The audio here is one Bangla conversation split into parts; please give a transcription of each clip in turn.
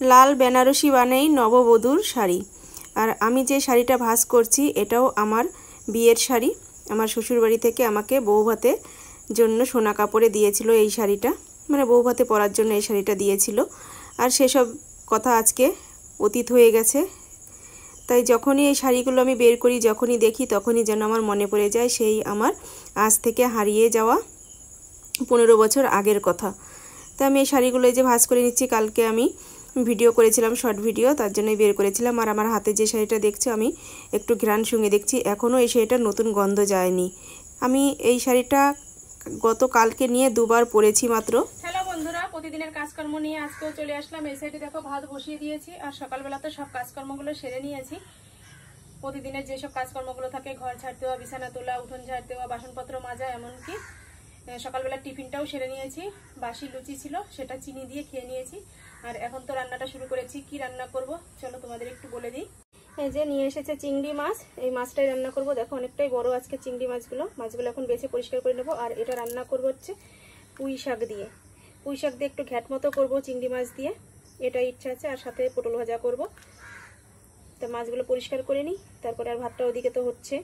লাল বেনারসি বানাই নববধূর শাড়ি। আর আমি যে শাড়িটা ভাঁজ করছি এটাও আমার বিয়ের শাড়ি। আমার শ্বশুরবাড়ি থেকে আমাকে বউ ভাতের জন্য সোনা কাপড়ে দিয়েছিল এই শাড়িটা, মানে বউ ভাতে পরার জন্য এই শাড়িটা দিয়েছিল। আর সেসব কথা আজকে অতীত হয়ে গেছে, তাই যখনই এই শাড়িগুলো আমি বের করি, যখনই দেখি, তখনই যেন আমার মনে পড়ে যায় সেই আমার আজ থেকে হারিয়ে যাওয়া 15 বছর আগের কথা। তো আমি এই শাড়িগুলো যে ভাঁজ করে নিচ্ছি, কালকে আমি ভিডিও করেছিলাম, শর্ট ভিডিও, তার জন্যই বের করেছিলাম। আর আমার হাতে যে শাড়িটা দেখছো আমি একটু ঘ্রাণ শুঙে দেখছি, এখনও এই শাড়িটার নতুন গন্ধ যায়নি। আমি এই শাড়িটা গতকালকে নিয়ে দুবার পরেছি মাত্র। হ্যালো বন্ধুরা, প্রতিদিনের কাজকর্ম নিয়ে আজকেও চলে আসলাম। এই সাইডে দেখো ভাত বসিয়ে দিয়েছি, আর সকালবেলা তো সব কাজকর্মগুলো সেরে নিয়েছি। প্রতিদিনের যেসব কাজকর্মগুলো থাকে, ঘর ঝাড় দেওয়া, বিছানা তোলা, উঠোন ঝাড় দেওয়া, বাসনপত্র মাজা, এমনকি সকালবেলা টিফিনটাও সেরে নিয়েছি। বাসি লুচি ছিল, সেটা চিনি দিয়ে খেয়ে নিয়েছি। আর এখন তো রান্নাটা শুরু করেছি। কি রান্না করব চলো তোমাদের একটু বলে দিই। এই যে নিয়ে এসেছে চিংড়ি মাছ, এই মাছটাই রান্না করব। দেখো অনেকটাই বড় আজকে চিংড়ি মাছগুলো এখন বেছে পরিষ্কার করে নেবো। আর এটা রান্না করব হচ্ছে পুঁই শাক দিয়ে। পুঁই শাক দিয়ে একটু ঘ্যাট মতো করবো চিংড়ি মাছ দিয়ে, এটাই ইচ্ছা আছে। আর সাথে পটল ভাজা করব। তো মাছগুলো পরিষ্কার করে নিই, তারপরে আর ভাতটা ওদিকে তো হচ্ছে।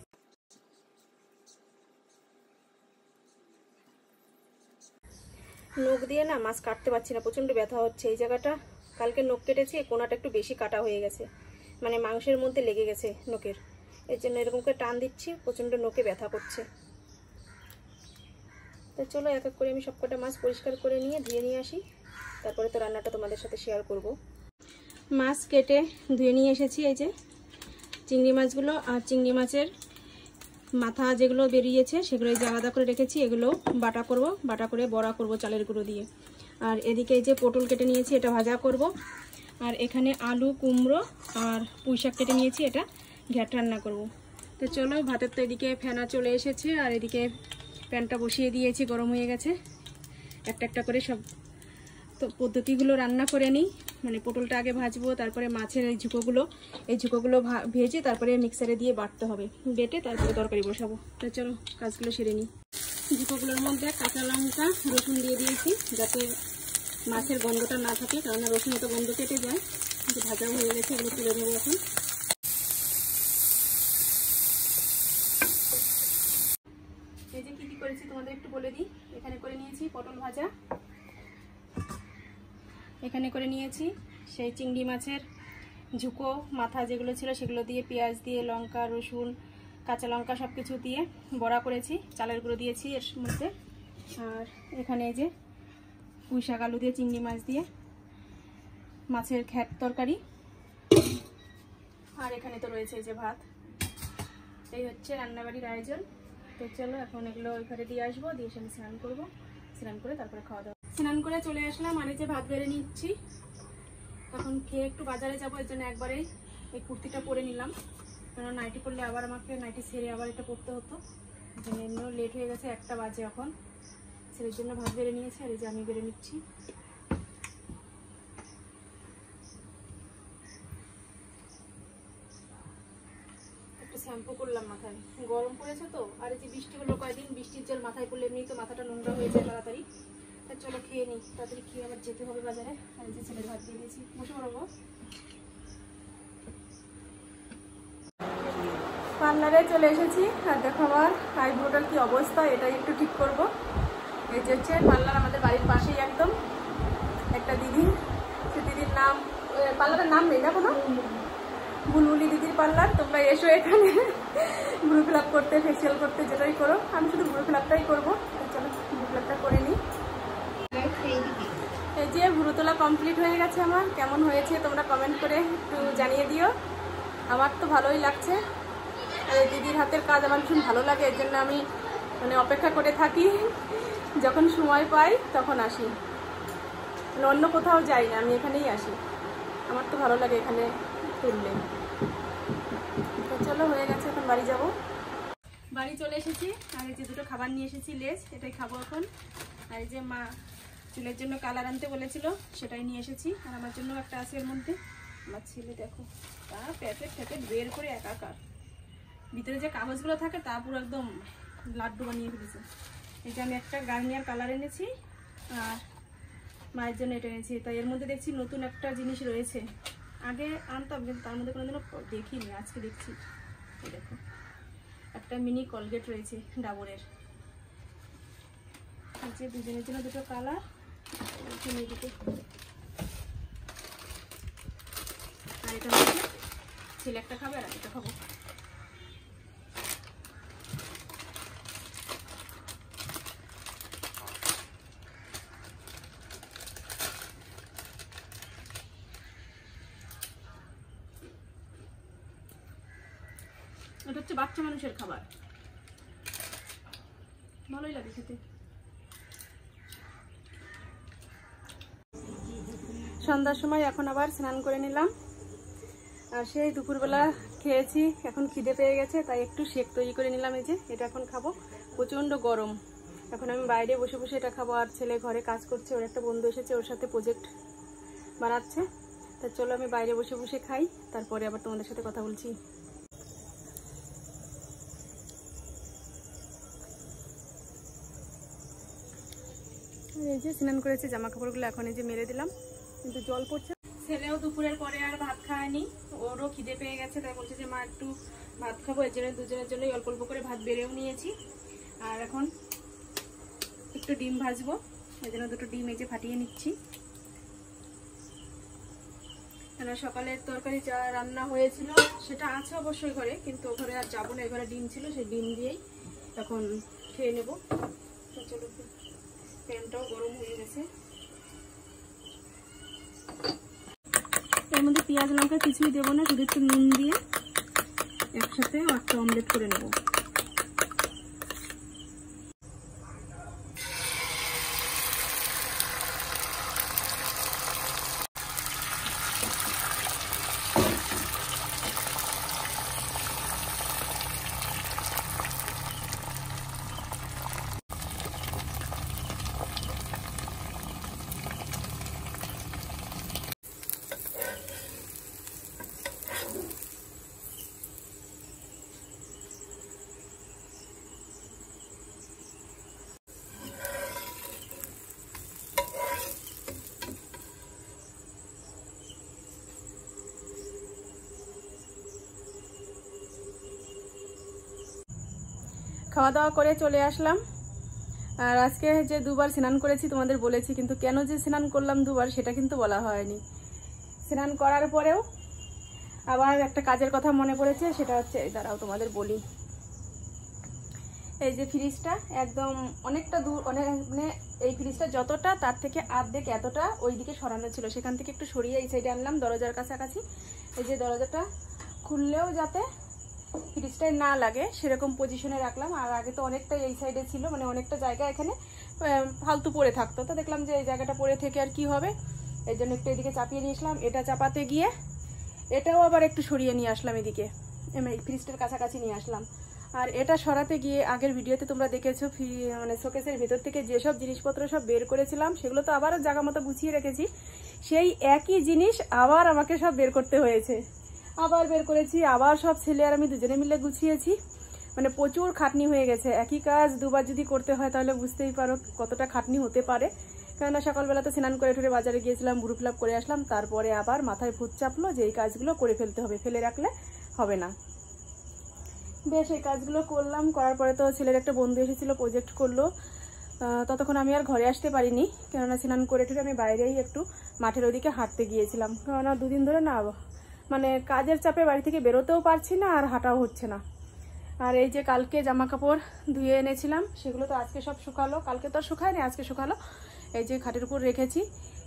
নখ দিয়ে না মাছ কাটতে পারছি না, প্রচন্ড ব্যথা হচ্ছে এই জায়গাটা। কালকে নখ কেটেছি, কোনাটা একটু বেশি কাটা হয়ে গেছে, মানে মাংসের মধ্যে লেগে গেছে নখের। এর জন্য এরকম করে টান দিচ্ছি, প্রচন্ড নখে ব্যথা করছে। তো চলো এক এক করে আমি সবকটা মাছ পরিষ্কার করে নিয়ে ধুয়ে নিয়ে আসি, তারপরে তো রান্নাটা তোমাদের সাথে শেয়ার করব। মাছ কেটে ধুয়ে নিয়ে এসেছি, এই যে চিংড়ি মাছগুলো। আর চিংড়ি মাছের মাথা যেগুলো বেরিয়েছে সেগুলো এই যে আলাদা করে রেখেছি, এগুলো বাটা করব, বাটা করে বড়া করব চালের গুঁড়ো দিয়ে। আর এদিকে এই যে পটল কেটে নিয়েছি, এটা ভাজা করব। আর এখানে আলু, কুমড়ো আর পুঁই শাক কেটে নিয়েছি, এটা ঘ্যাট রান্না করব। তো চলো, ভাতের তো এদিকে ফেনা চলে এসেছে, আর এদিকে প্যানটা বসিয়ে দিয়েছি, গরম হয়ে গেছে। একটা একটা করে সব তো পদ্ধতিগুলো রান্না করে নিই। মানে পটলটা আগে ভাজবো, তারপরে মাছের এই ঝুঁকোগুলো ভেজে তারপরে মিক্সারে দিয়ে বাটতে হবে, বেটে তারপরে তরকারি বসাবো। তো চলো কাজগুলো সেরে নিই। ঝুঁকোগুলোর মধ্যে কাঁচা লঙ্কা, রসুন দিয়ে দিয়েছি, যাতে মাছের গন্ধটা না থাকে, কারণ রসুনে তো গন্ধ কেটে যায়। ভাজা হয়ে গেছে, এগুলো তুলে নেবো এখন। এই যে কি করেছি তোমাদের একটু বলে দিই। এখানে করে নিয়েছি পটল ভাজা, এখানে করে নিয়েছি সেই চিংড়ি মাছের ঝুঁকো মাথা যেগুলো ছিল সেগুলো দিয়ে, পেঁয়াজ দিয়ে, লঙ্কা, রসুন, কাঁচা লঙ্কা সব কিছু দিয়ে বড়া করেছি, চালের গুঁড়ো দিয়েছি এর মধ্যে। আর এখানে এই যে পুঁই শাক, আলু দিয়ে, চিংড়ি মাছ দিয়ে মাছের ঘ্যাট তরকারি। আর এখানে তো রয়েছে এই যে ভাত। এই হচ্ছে রান্নাবাড়ির আয়োজন। তো চলো এখন এগুলো ওই ঘরে দিয়ে আসবো, দিয়ে এসে আমি স্নান করবো, স্নান করে তারপরে খাওয়া দাওয়া। স্নান করে চলে আসলাম, আর এই যে ভাত বেড়ে নিচ্ছি। এখন খেয়ে একটু বাজারে যাবো, এর জন্য একবারেই এই কুর্তিটা পরে নিলাম, কারণ নাইটি পরলে আবার আমাকে নাইটি ছেড়ে আবার এটা পরতে হতো। এমনিও লেট হয়ে গেছে, 1টা বাজে এখন। ছেলের জন্য ভাত বেড়ে নিয়েছি, আর এই যে আমি বেড়ে নিচ্ছি। একটু শ্যাম্পু করলাম মাথায়, গরম পড়েছে তো। আর এই যে বৃষ্টি হলো কয়েকদিন, বৃষ্টির জল মাথায় পড়লে এমনি তো মাথাটা নোংরা হয়ে যায় তাড়াতাড়ি। চলো খেয়ে নিই, তাড়াতাড়ি খেয়ে আবার যেতে হবে বাজারে। আর যে ছেলের ভাত দিয়ে দিয়েছি, বসে পড়বো। পার্লারে চলে এসেছি, আর দেখো আমার আইব্রোটার কি অবস্থা, এটাই একটু ঠিক করব। এই যে হচ্ছে পার্লার আমাদের বাড়ির পাশেই একদম, একটা দিদি, সে দিদির নাম, পার্লারের নাম নেই না কোনো, বুলবুলি দিদির পার্লার। তোমরা এসো এখানে ব্রু ফিল আপ করতে, ফেসিয়াল করতে, যেটাই করো। আমি শুধু ব্রু ফিল আপটাই করবো। চলো ব্রু ফিল আপটা করে নিই। এই যে ভুরু তোলা কমপ্লিট হয়ে গেছে আমার। কেমন হয়েছে তোমরা কমেন্ট করে একটু জানিয়ে দিও। আমার তো ভালোই লাগছে, আর এই দিদির হাতের কাজ আমার ভীষণ ভালো লাগে, এর জন্য আমি মানে অপেক্ষা করে থাকি, যখন সময় পাই তখন আসি, মানে অন্য কোথাও যাই না, আমি এখানেই আসি। আমার তো ভালো লাগে এখানে তুললে। তো চলো হয়ে গেছে, এখন বাড়ি যাব। বাড়ি চলে এসেছি, আর এই যে দুটো খাবার নিয়ে এসেছি, লেজ, এটাই খাবো এখন। আর এই যে মা চুলের জন্য কালার আনতে বলেছিল, সেটাই নিয়ে এসেছি। আর আমার জন্য একটা আছে এর মধ্যে। আমার ছেলে দেখো তা প্যাকেট বের করে একাকার, ভিতরে যে কাগজগুলো থাকে তা পুরো একদম লাড্ডু বানিয়ে ফেলেছে। এই যে আমি একটা গার্নিয়ার কালার এনেছি, আর মায়ের জন্য এটা এনেছি। তাই এর মধ্যে দেখছি নতুন একটা জিনিস রয়েছে, আগে আনতাম কিন্তু তার মধ্যে কোনোদিনও দেখিনি, আজকে দেখছি। এই দেখো একটা মিনি কলগেট রয়েছে ডাবরের, যে দুজনের জন্য দুটো কালার। আর এটা হচ্ছে ছেলে একটা খাবে আর একটা খাবো। এটা হচ্ছে বাচ্চা মানুষের খাবার, ভালোই লাগে খেতে। সন্ধ্যার সময় এখন আবার স্নান করে নিলাম, আর সেই দুপুরবেলা খেয়েছি, এখন খিদে পেয়ে গেছে তাই একটু শেক তৈরি করে নিলাম। এই যে এটা এখন খাবো, প্রচণ্ড গরম। এখন আমি বাইরে বসে বসে এটা খাবো, আর ছেলে ঘরে কাজ করছে, ওর একটা বন্ধু এসেছে, ওর সাথে প্রজেক্ট বানাচ্ছে। তা চলো আমি বাইরে বসে বসে খাই, তারপরে আবার তোমাদের সাথে কথা বলছি। এই যে স্নান করেছে, জামা কাপড়গুলো এখন এই যে মেরে দিলাম, কিন্তু জল পড়ছে। ছেলেও দুপুরের পরে আর ভাত খায়নি, ওরও খিদে পেয়ে গেছে, তাই বলছে যে মা একটু ভাত খাবো। এর জন্য দুজনের জন্যই অল্প অল্প করে ভাত বেড়েও নিয়েছি। আর এখন একটু ডিম ভাজবো, এই জন্য দুটো ডিম এই যে ফাটিয়ে নিচ্ছি। কেন সকালের তরকারি যা রান্না হয়েছিল সেটা আছে অবশ্যই ঘরে, কিন্তু ঘরে আর যাবো না, এবারে ডিম ছিল, সেই ডিম দিয়েই এখন খেয়ে নেবো। তো চলো, প্যানটাও গরম হয়ে গেছে। এর মধ্যে পেঁয়াজ লঙ্কা কিছুই দেবো না, শুধু একটু নুন দিয়ে একসাথে একটা অমলেট করে নেব। খাওয়া দাওয়া করে চলে আসলাম। আর আজকে যে দুবার স্নান করেছি তোমাদের বলেছি, কিন্তু কেন যে স্নান করলাম দুবার সেটা কিন্তু বলা হয়নি। স্নান করার পরেও আবার একটা কাজের কথা মনে পড়েছে, সেটা হচ্ছে দাঁড়াও তোমাদের বলি। এই যে ফ্রিজটা একদম অনেকটা দূর, মানে এই ফ্রিজটা যতটা তার থেকে অর্ধেক এতটা ওইদিকে সরানো ছিল, সেখান থেকে একটু সরিয়ে এই সাইডে আনলাম দরজার কাছাকাছি। এই যে দরজাটা খুললেও যাতে ফ্রিজটাই না লাগে সেরকম পজিশনে রাখলাম। আর আগে তো অনেকটা এই সাইডে ছিল, মানে অনেকটা জায়গা এখানে ফালতু পড়ে থাকতো, তো দেখলাম যে এই জায়গাটা পড়ে থেকে আর কি হবে, এই জন্য একটু এদিকে চাপিয়ে নিয়ে আসলাম। এটা চাপাতে গিয়ে এটাও আবার একটু সরিয়ে নিয়ে আসলাম, এদিকে এই ফ্রিজটার কাছাকাছি নিয়ে আসলাম। আর এটা সরাতে গিয়ে আগের ভিডিওতে তোমরা দেখেছো, মানে শোকেসের ভেতর থেকে যেসব জিনিসপত্র সব বের করেছিলাম সেগুলো তো আবার জায়গা মতো গুছিয়ে রেখেছি, সেই একই জিনিস আবার আমাকে সব বের করতে হয়েছে। আবার বের করেছি, আবার সব ছেলে আর আমি দুজনে মিলে গুছিয়েছি, মানে প্রচুর খাটনি হয়ে গেছে। একই কাজ দুবার যদি করতে হয় তাহলে বুঝতেই পারো কতটা খাটনি হতে পারে। কেননা সকালবেলা তো স্নান করে ঠুরে বাজারে গিয়েছিলাম, বুড়ো ফিলাপ করে আসলাম, তারপরে আবার মাথায় ভূত চাপলো যে এই কাজগুলো করে ফেলতে হবে, ফেলে রাখলে হবে না। বেশ এই কাজগুলো করলাম, করার পরে তো ছেলের একটা বন্ধু এসেছিলো, প্রজেক্ট করলো। ততক্ষণ আমি আর ঘরে আসতে পারিনি, কেননা স্নান করে ঠুরে আমি বাইরেই একটু মাঠের ওদিকে হাঁটতে গিয়েছিলাম। কেননা দুদিন ধরে না মানে কাজের চাপে বাড়ি থেকে বেরোতেও পারছি না, আর হাঁটাও হচ্ছে না। আর এই যে কালকে জামা কাপড় ধুয়ে এনেছিলাম, সেগুলো তো আজকে সব শুকালো, কালকে তো আর শুকায়নি, আজকে শুকালো। এই যে খাটের উপর রেখেছি,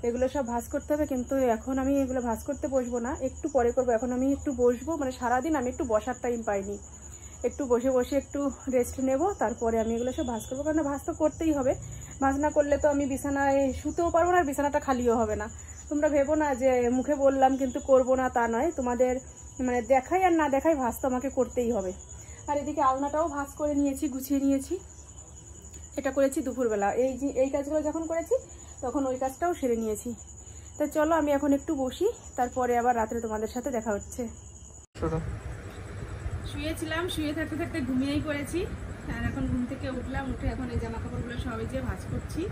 এগুলো সব ভাঁজ করতে হবে, কিন্তু এখন আমি এগুলো ভাঁজ করতে বসবো না, একটু পরে করবো। এখন আমি একটু বসবো, মানে সারাদিন আমি একটু বসার টাইম পাইনি, একটু বসে বসে একটু রেস্ট নেব, তারপরে আমি এগুলো সব ভাঁজ করবো। কারণ ভাঁজ তো করতেই হবে, ভাঁজ না করলে তো আমি বিছানায় শুতেও পারবো না, আর বিছানাটা খালিও হবে না। তোমরা ভেবো না যে মুখে বললাম কিন্তু করবো না, তা নয়। তোমাদের মানে দেখাই আর না দেখাই ভাঁজ তো আমাকে করতেই হবে। আর এদিকে আলনাটাও ভাঁজ করে নিয়েছি, গুছিয়ে নিয়েছি। এটা করেছি দুপুরবেলা, এই কাজগুলো যখন করেছি তখন ওই কাজটাও সেরে নিয়েছি। তো চলো আমি এখন একটু বসি, তারপরে আবার রাত্রে তোমাদের সাথে দেখা হচ্ছে। শুয়েছিলাম, শুয়ে থাকতে থাকতে ঘুমিয়েই পড়েছি। আর এখন ঘুম থেকে উঠলাম, উঠে এখন এই জামা কাপড়গুলো সবাই যে ভাঁজ করছি।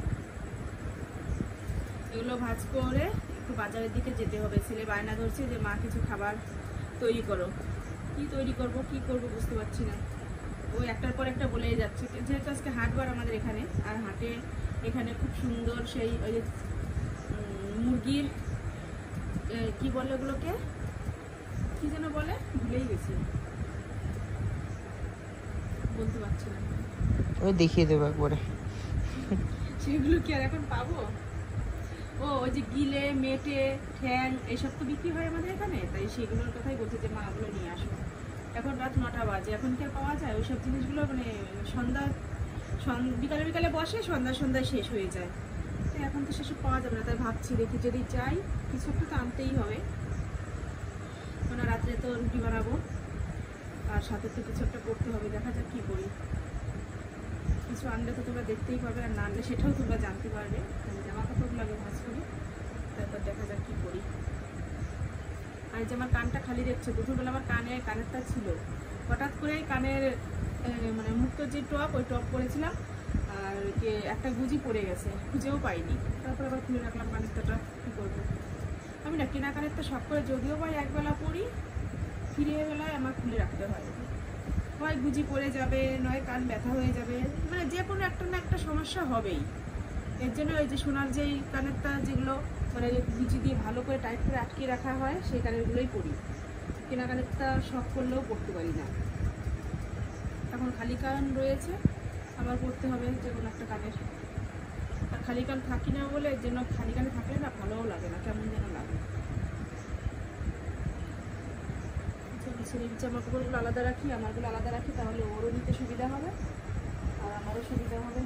এগুলো ভাজ করে একটু বাজারের দিকে যেতে হবে। ছেলে বায়না ধরছে যে মা কিছু খাবার তৈরি করো। কি তৈরি করব কি করব বুঝতে পারছি না। ওই একটার পর একটা বলেই যাচ্ছে। যেহেতু আজকে হাটবার আমাদের এখানে, আর হাটে এখানে খুব সুন্দর সেই ওই যে মুরগির কি বলে ওগুলোকে, কি যেন বলে, ভুলেই গেছি, বলতে পারছি না। ওই দেখিয়ে দেবো একবারে। সেগুলো কি আর এখন পাবো? ও ওই যে গিলে মেটে ঠ্যাং এইসব তো বিক্রি হয় আমাদের এখানে, তাই সেগুলোর কথাই বলছে যে মা ওগুলো নিয়ে আসো। এখন রাত 9টা বাজে, এখন কি আর পাওয়া যায় ওইসব জিনিসগুলো? মানে সন্ধ্যা বিকালে বিকালে বসে, সন্ধ্যায় শেষ হয়ে যায়। তাই এখন তো সেসব পাওয়া যাবে না। তাই ভাবছি দেখি যদি যাই কিছু একটা তো আনতেই হবে, মানে রাত্রে তো রুটি বানাবো আর সাথে তো কিছু একটা করতে হবে। দেখা যাক কি করি। কিছু আনলে তো তোমরা দেখতেই পাবে, আর না আনলে সেটাও তোমরা জানতে পারবে। জামা কাপড়গুলো আগে ভাজ করি, তারপর দেখা যাক কি করি। আর যে আমার কানটা খালি দেখছো, দুপুরবেলা আমার কানেরটা ছিল, হঠাৎ করে কানের মানে মুক্ত যে টপ, ওই টপ পরেছিলাম আর একটা গুজি পড়ে গেছে, খুঁজেও পাইনি। তারপর আবার খুলে রাখলাম কানেরটা। কী করবো, আমি না কেনা কানেরটা শখ করে যদিও বা একবেলা পরি, ফিরে বেলায় আমার খুলে রাখতে হয়। হয় গুজি পড়ে যাবে, নয় কান ব্যথা হয়ে যাবে, মানে যে কোনো একটা না একটা সমস্যা হবেই। এর জন্য ওই যে সোনার যেই কানেরটা, যেগুলো মানে গুজি দিয়ে ভালো করে টাইট করে আটকে রাখা হয়, সেই কানেরগুলোই পরি। কেনা কানেরটা শখ করলেও পরতে পারি না। এখন খালি কান রয়েছে, আবার পরতে হবে যে কোনো একটা কানের। আর খালি কান থাকি না বলে, এর জন্য খালি কানে থাকলে না ভালোও লাগে না, কেমন যেন লাগে। ছেলের জামা কাপড়গুলো আলাদা রাখি, আমারগুলো আলাদা রাখি, তাহলে ওরও নিতে সুবিধা হবে আর আমারও সুবিধা হবে।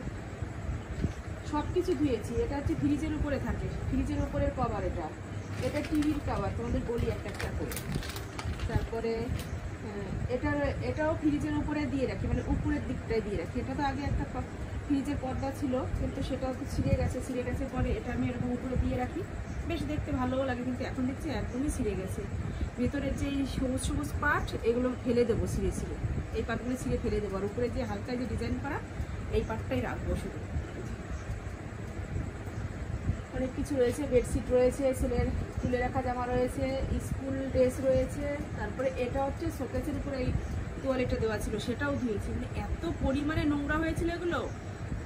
সব কিছু ধুয়েছি। এটা হচ্ছে ফ্রিজের উপরে থাকে, ফ্রিজের উপরের কভার। এটা টিভির কভার, তোমাদের বলি একটা একটা করে। তারপরে এটাও ফ্রিজের উপরে দিয়ে রাখি, মানে উপরের দিকটায় দিয়ে রাখি। এটা তো আগে একটা ফ্রিজের পর্দা ছিল, কিন্তু সেটাও তো ছিঁড়ে গেছে পরে এটা আমি এরকম উপরে দিয়ে রাখি। বেশ দেখতে ভালোও লাগে, কিন্তু এখন দেখছি একদমই ছিঁড়ে গেছে। ভেতরের যে সবুজ সবুজ পাট, এগুলো ফেলে দেবো ছিঁড়ে, এই পাটগুলো ছিঁড়ে ফেলে দেবো। আর উপরে যে হালকা যে ডিজাইন করা, এই পাটটাই রাখবো শুধু। অনেক কিছু রয়েছে, বেডশিট রয়েছে, ছেলের তুলে রাখা জামা রয়েছে, স্কুল ড্রেস রয়েছে। তারপরে এটা হচ্ছে শোকেসের উপরে এই তোয়ালেটা দেওয়া ছিল, সেটাও ধুয়েছি। মানে এত পরিমাণে নোংরা হয়েছিল এগুলো,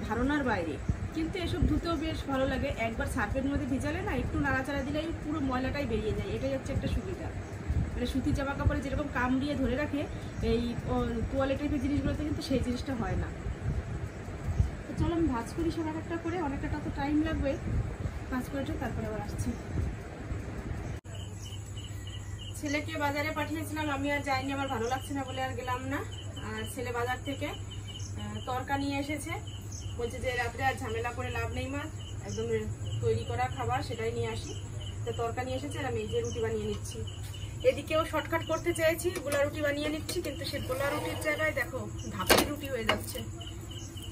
ধারণার বাইরে। কিন্তু এসব ধুতেও বেশ ভালো লাগে। একবার সার্ফের মধ্যে ভিজালে না, একটু নাড়াচাড়া দিলেই পুরো ময়লাটাই বেরিয়ে যায়। এটাই হচ্ছে একটা সুবিধা। মানে সুতির জামা কাপড়ে যেরকম কামড়িয়ে ধরে রাখে, এই তোয়ালে টাইপের জিনিসগুলোতে কিন্তু সেই জিনিসটা হয় না। তো চলো আমি ভাজ করি সব একটা করে, অনেকটা তো টাইম লাগবে ভাজ করে, তারপরে আবার আসছি। ছেলেকে বাজারে পাঠিয়েছিলাম, আমি আর যাইনি, আমার ভালো লাগছে না বলে আর গেলাম না। আর ছেলে বাজার থেকে তরকা নিয়ে এসেছে, বলছে যে রাত্রে আর ঝামেলা করে লাভ নেই মা, একদম তৈরি করা খাবার সেটাই নিয়ে আসি। তো তরকা নিয়ে এসেছে, আর আমি এই যে রুটি বানিয়ে নিচ্ছি। এদিকেও শর্টকাট করতে চাইছি, গোলা রুটি বানিয়ে নিচ্ছি, কিন্তু সে গোলা রুটির জায়গায় দেখো ধাপের রুটি হয়ে যাচ্ছে।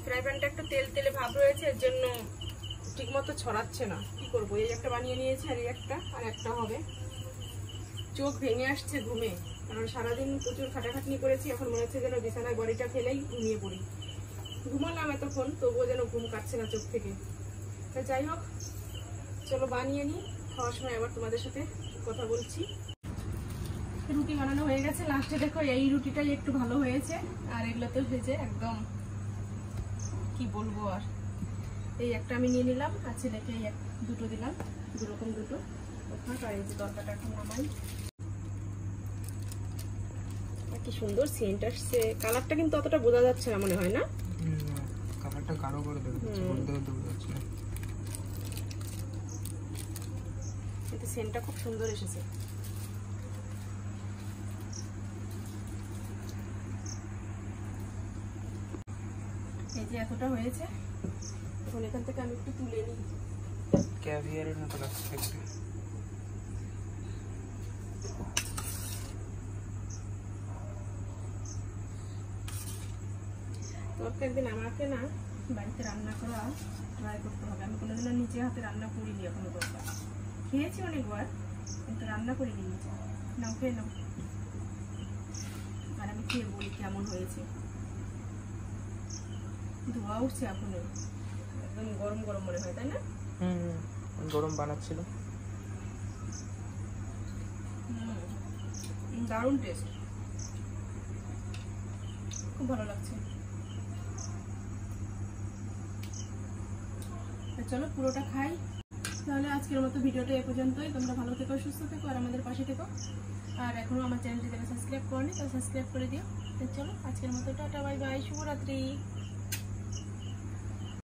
ফ্রাই প্যানটা একটু তেল তেলে ভাব রয়েছে, এর জন্য ঠিক মতো ছড়াচ্ছে না। কি করবো, এই একটা বানিয়ে নিয়েছি, আর এই একটা হবে। চোখ ভেঙে আসছে ঘুমে, কারণ সারাদিন প্রচুর খাটাখাটনি করেছি। এখন মনে হচ্ছে যেন বিছানায় বডিটা ফেলেই ঘুমিয়ে পড়ি। ঘুমালাম এতক্ষণ, তবুও যেন ঘুম কাটছে না চোখ থেকে। তা যাই হোক, চলো বানিয়ে নিই, খাওয়ার সময় আবার তোমাদের সাথে কথা বলছি। রুটি বানানো হয়ে গেছে, লাস্টে দেখো এই রুটিটাই একটু ভালো হয়েছে, আর এগুলোতে হয়েছে একদম কি বলবো। আর এই একটা আমি নিয়ে নিলাম, আর ছেলেকে এই দুটো দিলাম, দুরকম দুটো। আর এই যে তরকাটা এখন নামাই। কি সুন্দর সেন্ট আসছে, কালারটা কিন্তু অতটা বোঝা যাচ্ছে না মনে হয়, না? কালারটা গাঢ় করে দেবে, বলতে বোঝা যাচ্ছে না। এতে সেন্টটা খুব সুন্দর এসেছে। এই যে এতটা হয়েছে, এখন এখান থেকে আমি একটু তুলে নিই। ক্যাভিয়ারের মতো লাগছে দেখতে। তরকারি একদিন আমাকে না বাড়িতে রান্না করা ট্রাই করতে হবে। আমি কোনোদিনও নিচে হাতে রান্না করিনি এখনো তরকারি। খেয়েছি অনেকবার, কিন্তু রান্না করিনি নিচে। নাও খেয়ে নাও, আর আমি খেয়ে বলি কেমন হয়েছে। ধোয়া উঠছে এখনো, একদম গরম গরম মনে হয়, তাই না? গরম বানাচ্ছিল। দারুণ টেস্ট, খুব ভালো লাগছে। চলো পুরোটা খাই। তাহলে আজকের মতো ভিডিওটা এ পর্যন্তই। তোমরা ভালো থেকো, সুস্থ থেকো আর আমাদের পাশে থেকো। আর এখনো আমার চ্যানেলটি যারা সাবস্ক্রাইব করনি তারা সাবস্ক্রাইব করে দিও। তো চলো আজকের মতো টাটা, বাই বাই, শুভরাত্রি।